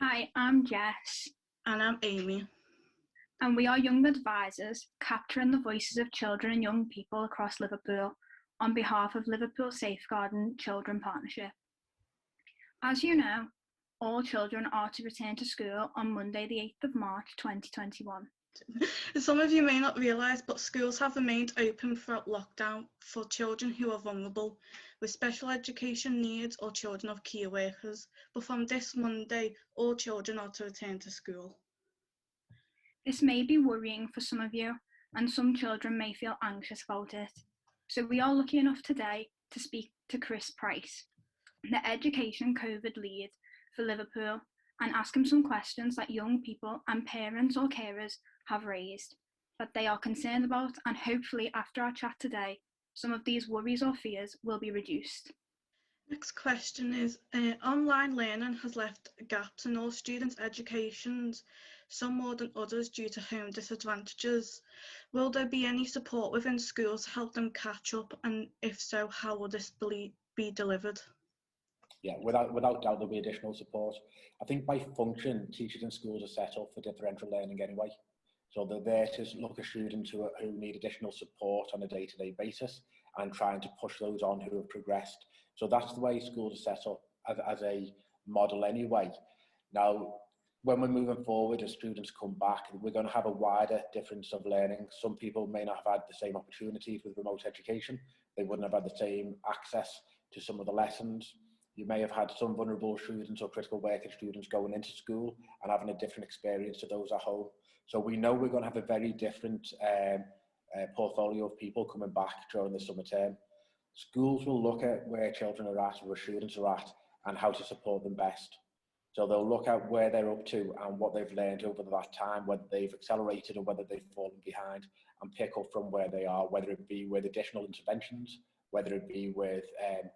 Hi, I'm Jess, And I'm Amy. and we are young advisors capturing the voices of children and young people across Liverpool on behalf of Liverpool Safeguarding Children Partnership. As you know, all children are to return to school on Monday, the 8th of March 2021. Some of you may not realise, but schools have remained open throughout lockdown for children who are vulnerable, with special education needs or children of key workers. But from this Monday, all children are to return to school. This may be worrying for some of you, and some children may feel anxious about it. So we are lucky enough today to speak to Chris Price, the Education COVID lead for Liverpool, and ask him some questions that young people and parents or carers have raised that they are concerned about, and hopefully after our chat today, some of these worries or fears will be reduced. Next question is, online learning has left gaps in all students' educations, some more than others due to home disadvantages. Will there be any support within schools to help them catch up, and if so, how will this be delivered? Yeah, without doubt there'll be additional support. I think by function, teachers in schools are set up for differential learning anyway. So they're there to look at students who need additional support on a day-to-day basis and trying to push those on who have progressed. So that's the way schools are set up as a model anyway. Now, when we're moving forward, as students come back, we're going to have a wider difference of learning. Some people may not have had the same opportunities with remote education. They wouldn't have had the same access to some of the lessons. You may have had some vulnerable students or critical worker students going into school and having a different experience to those at home. So we know we're going to have a very different portfolio of people coming back during the summer term. Schools will look at where children are at, where students are at, and how to support them best. So they'll look at where they're up to and what they've learned over that time, whether they've accelerated or whether they've fallen behind, and pick up from where they are, whether it be with additional interventions, whether it be with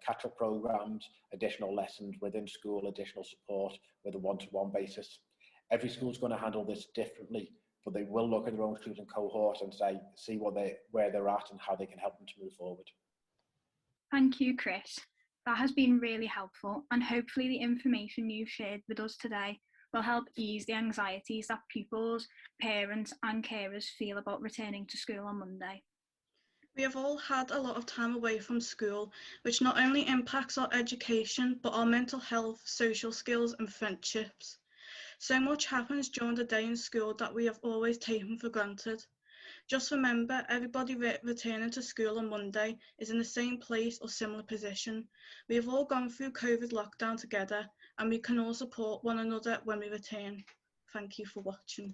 catch-up programs, additional lessons within school, additional support with a one-to-one basis. Every school's going to handle this differently, but they will look at their own student cohort and see where they're at and how they can help them to move forward. Thank you, Chris. That has been really helpful, and hopefully the information you've shared with us today will help ease the anxieties that pupils, parents and carers feel about returning to school on Monday. We have all had a lot of time away from school, which not only impacts our education, but our mental health, social skills and friendships. So much happens during the day in school that we have always taken for granted. Just remember, everybody returning to school on Monday is in the same place or similar position. We have all gone through COVID lockdown together, and we can all support one another when we return. Thank you for watching.